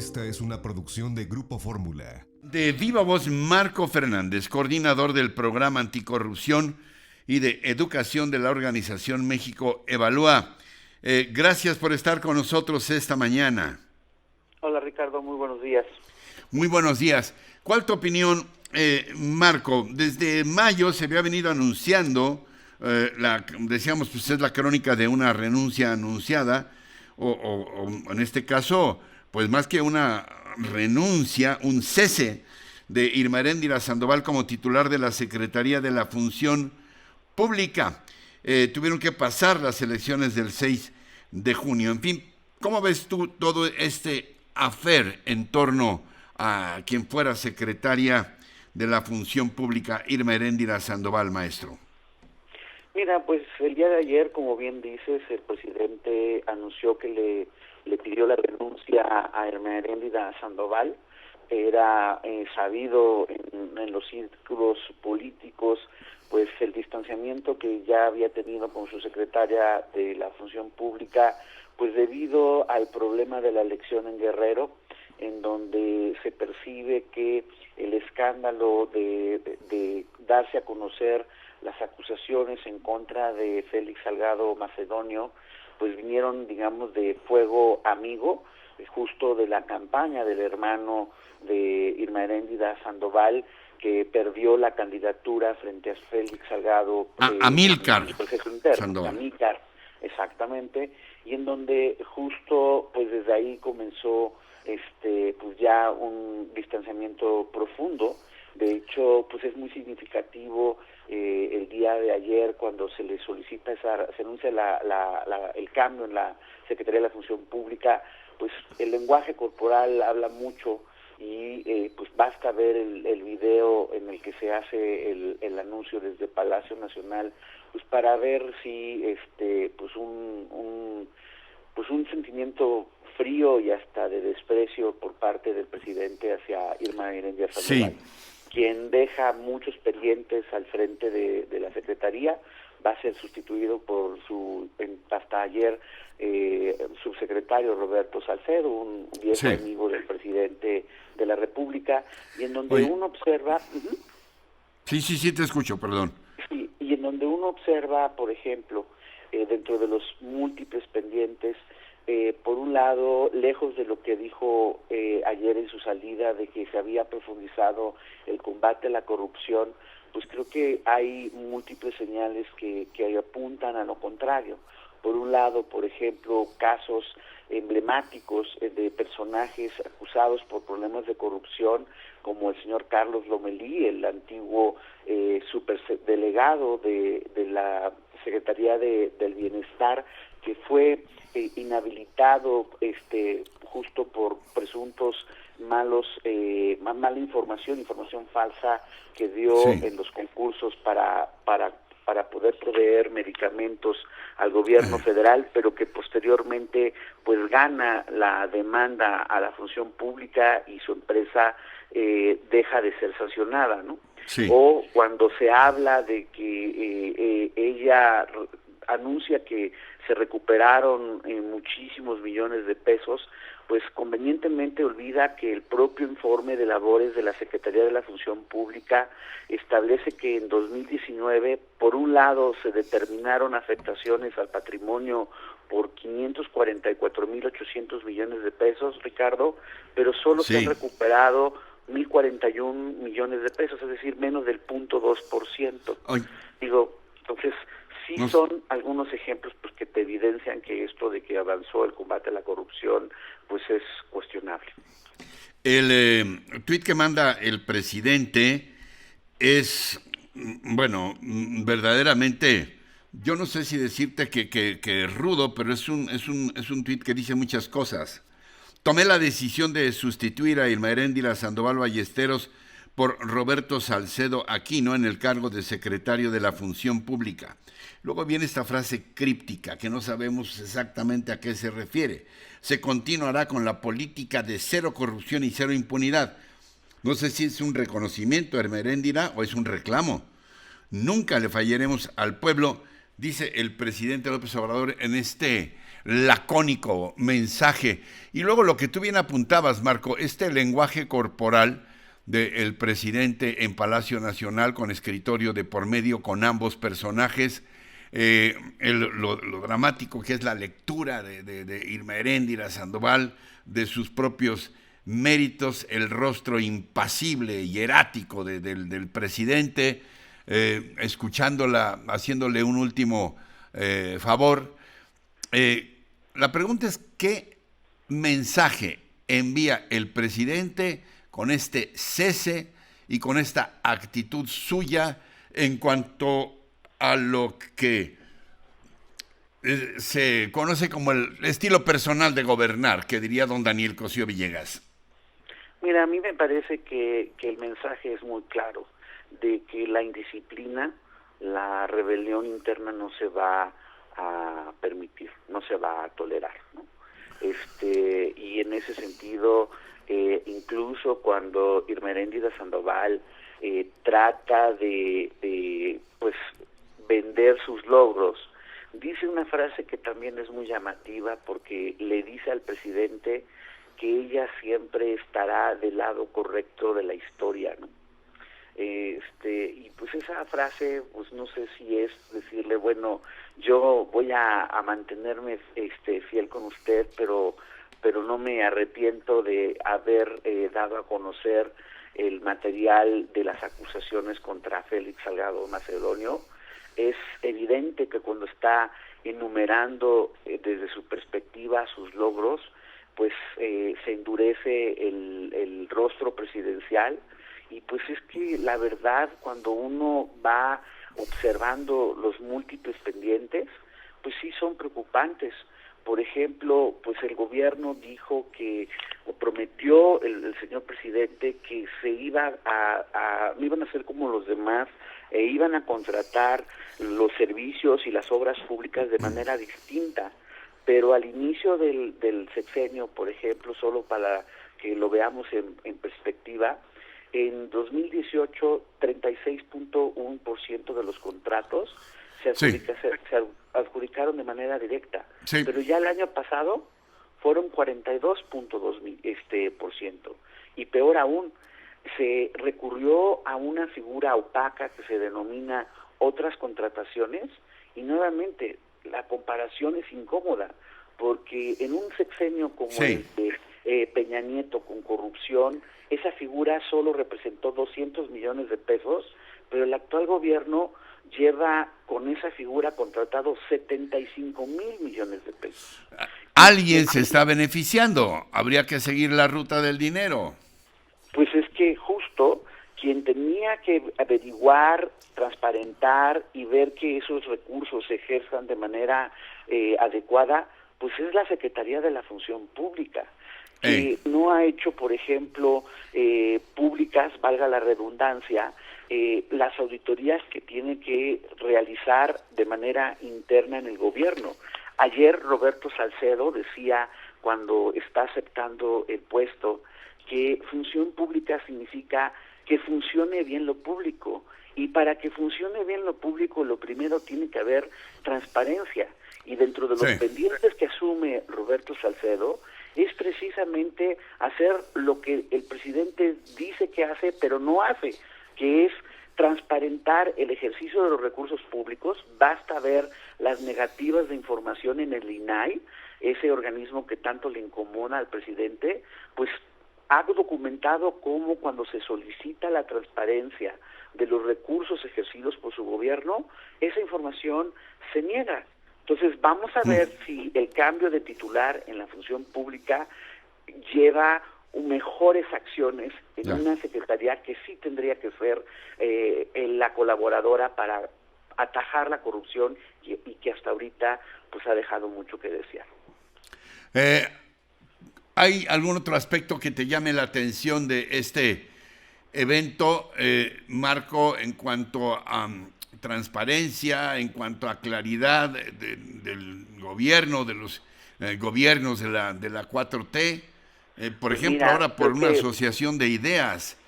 Esta es una producción de Grupo Fórmula. De viva voz, Marco Fernández, coordinador del programa anticorrupción y de educación de la organización México Evalúa. Gracias por estar con nosotros esta mañana. Hola Ricardo, muy buenos días. Muy buenos días. ¿Cuál tu opinión, Marco? Desde mayo se había venido anunciando, decíamos, pues es la crónica de una renuncia anunciada, o en este caso, pues más que una renuncia, un cese de Irma Eréndira Sandoval como titular de la Secretaría de la Función Pública. Tuvieron que pasar las elecciones del 6 de junio. En fin, ¿cómo ves tú todo este affair en torno a quien fuera secretaria de la Función Pública, Irma Eréndira Sandoval, maestro? Mira, pues el día de ayer, como bien dices, el presidente anunció que le pidió la renuncia a Irma Eréndira Sandoval. Era sabido en los círculos políticos pues el distanciamiento que ya había tenido con su secretaria de la Función Pública, pues debido al problema de la elección en Guerrero, en donde se percibe que el escándalo de darse a conocer las acusaciones en contra de Félix Salgado Macedonio, pues vinieron, digamos, de fuego amigo, justo de la campaña del hermano de Irma Eréndira Sandoval, que perdió la candidatura frente a Félix Salgado. Amílcar Sandoval. Amílcar, exactamente, y en donde justo, pues desde ahí comenzó pues ya un distanciamiento profundo. De hecho, pues es muy significativo el día de ayer cuando se le solicita se anuncia el cambio en la Secretaría de la Función Pública, pues el lenguaje corporal habla mucho y pues basta ver el video en el que se hace el anuncio desde Palacio Nacional, pues para ver si pues un sentimiento frío y hasta de desprecio por parte del presidente hacia Irma Eréndira Sandoval. Sí. Quien deja muchos pendientes al frente de la Secretaría, va a ser sustituido por hasta ayer, subsecretario Roberto Salcedo, un viejo amigo del presidente de la República, y en donde uno observa... Sí, te escucho, perdón. Sí, y en donde uno observa, por ejemplo, dentro de los múltiples pendientes, por un lado, lejos de lo que dijo ayer en su salida de que se había profundizado el combate a la corrupción, pues creo que hay múltiples señales que apuntan a lo contrario. Por un lado, por ejemplo, casos emblemáticos de personajes acusados por problemas de corrupción, como el señor Carlos Lomelí, el antiguo superdelegado de la Secretaría del Bienestar, que fue inhabilitado justo por presuntos mala información falsa que dio en los concursos para poder proveer medicamentos al gobierno federal, pero que posteriormente pues gana la demanda a la Función Pública y su empresa deja de ser sancionada, ¿no? Sí. O cuando se habla de que ella anuncia que se recuperaron muchísimos millones de pesos, pues convenientemente olvida que el propio informe de labores de la Secretaría de la Función Pública establece que en 2019, por un lado, se determinaron afectaciones al patrimonio por 544.800 millones de pesos, Ricardo, pero solo se han recuperado 1.041 millones de pesos, es decir, menos del 0.2%. Digo, entonces... Sí, son algunos ejemplos pues que te evidencian que esto de que avanzó el combate a la corrupción pues es cuestionable. El tuit que manda el presidente es, bueno, verdaderamente, yo no sé si decirte que rudo, pero es un tuit que dice muchas cosas. Tomé la decisión de sustituir a Irma Eréndira Sandoval Ballesteros por Roberto Salcedo Aquino en el cargo de secretario de la Función Pública. Luego viene esta frase críptica que no sabemos exactamente a qué se refiere. Se continuará con la política de cero corrupción y cero impunidad. No sé si es un reconocimiento a Irma Eréndira o es un reclamo. Nunca le fallaremos al pueblo, dice el presidente López Obrador en este lacónico mensaje. Y luego lo que tú bien apuntabas, Marco, este lenguaje corporal del presidente en Palacio Nacional con escritorio de por medio con ambos personajes, lo dramático que es la lectura de Irma Heréndira Sandoval, de sus propios méritos, el rostro impasible y erático del presidente, escuchándola, haciéndole un último favor. La pregunta es, ¿qué mensaje envía el presidente con este cese y con esta actitud suya en cuanto a lo que se conoce como el estilo personal de gobernar, que diría don Daniel Cosío Villegas? Mira, a mí me parece que el mensaje es muy claro, de que la indisciplina, la rebelión interna no se va a permitir, no se va a tolerar, ¿no? Y en ese sentido, incluso cuando Irma Heréndira Sandoval trata de pues vender sus logros, dice una frase que también es muy llamativa, porque le dice al presidente que ella siempre estará del lado correcto de la historia, ¿no? Y pues esa frase, pues no sé si es decirle, bueno, yo voy a mantenerme fiel con usted, pero no me arrepiento de haber dado a conocer el material de las acusaciones contra Félix Salgado Macedonio. Es evidente que cuando está enumerando desde su perspectiva sus logros, pues se endurece el rostro presidencial. Y pues es que la verdad, cuando uno va observando los múltiples pendientes, pues sí son preocupantes. Por ejemplo, pues el gobierno dijo que, o prometió el señor presidente, que se iba no iban a ser como los demás, iban a contratar los servicios y las obras públicas de manera distinta. Pero al inicio del sexenio, por ejemplo, solo para que lo veamos en perspectiva, en 2018, 36.1% de los contratos se adjudicaron de manera directa. Sí. Pero ya el año pasado fueron 42.2%. Y peor aún, se recurrió a una figura opaca que se denomina otras contrataciones, y nuevamente la comparación es incómoda, porque en un sexenio como el de Peña Nieto con corrupción, esa figura solo representó 200 millones de pesos, pero el actual gobierno lleva con esa figura contratado 75,000 millones de pesos. Alguien se está beneficiando, habría que seguir la ruta del dinero. Pues es que justo quien tenía que averiguar, transparentar y ver que esos recursos se ejerzan de manera adecuada, pues es la Secretaría de la Función Pública, que no ha hecho, por ejemplo, públicas, valga la redundancia, las auditorías que tiene que realizar de manera interna en el gobierno. Ayer Roberto Salcedo decía, cuando está aceptando el puesto, que función pública significa que funcione bien lo público, y para que funcione bien lo público, lo primero tiene que haber transparencia, y dentro de los pendientes que asume Roberto Salcedo es precisamente hacer lo que el presidente dice que hace, pero no hace, que es transparentar el ejercicio de los recursos públicos. Basta ver las negativas de información en el INAI, ese organismo que tanto le incomoda al presidente, pues ha documentado cómo cuando se solicita la transparencia de los recursos ejercidos por su gobierno, esa información se niega. Entonces vamos a ver si el cambio de titular en la función pública lleva mejores acciones en una secretaría que sí tendría que ser la colaboradora para atajar la corrupción y que hasta ahorita pues ha dejado mucho que desear. ¿Hay algún otro aspecto que te llame la atención de este evento, Marco, en cuanto a transparencia, en cuanto a claridad del gobierno, de los gobiernos de la 4T? Por ejemplo, ahora por una asociación de ideas,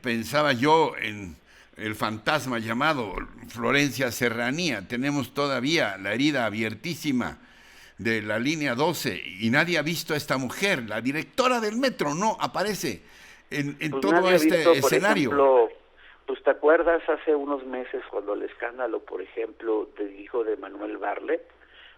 pensaba yo en el fantasma llamado Florencia Serranía. Tenemos todavía la herida abiertísima de la línea 12 y nadie ha visto a esta mujer, la directora del metro, no aparece en Pues todo nadie ha este visto, por escenario. ejemplo, pues te acuerdas hace unos meses cuando el escándalo, por ejemplo, del hijo de Manuel Barlet,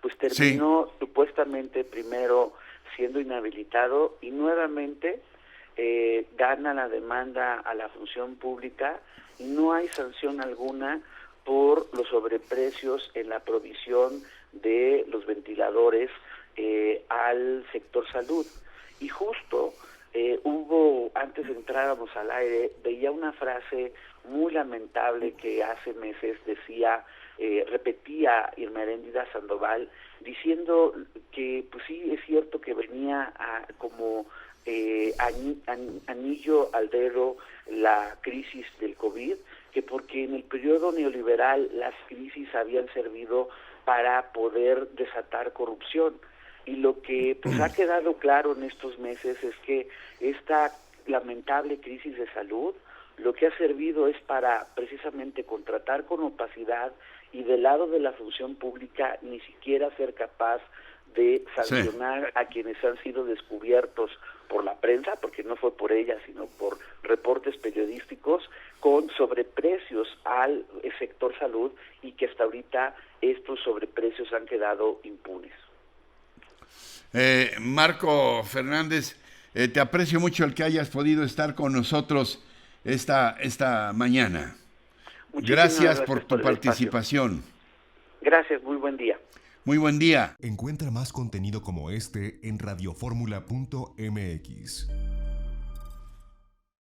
pues terminó supuestamente primero siendo inhabilitado y nuevamente gana la demanda a la función pública y no hay sanción alguna por los sobreprecios en la provisión de los ventiladores al sector salud. Y justo hubo, antes de entráramos al aire, veía una frase muy lamentable que hace meses decía, repetía Irma Heréndira Sandoval, diciendo que pues sí, es cierto que venía como anillo al dedo la crisis del COVID, que porque en el periodo neoliberal las crisis habían servido para poder desatar corrupción. Y lo que pues ha quedado claro en estos meses es que esta lamentable crisis de salud lo que ha servido es para precisamente contratar con opacidad y del lado de la función pública ni siquiera ser capaz de sancionar a quienes han sido descubiertos por la prensa, porque no fue por ella, sino por reportes periodísticos, con sobreprecios al sector salud y que hasta ahorita estos sobreprecios han quedado impunes. Marco Fernández, te aprecio mucho el que hayas podido estar con nosotros esta mañana. Gracias por tu participación. Gracias, muy buen día. Muy buen día. Encuentra más contenido como este en radioformula.mx.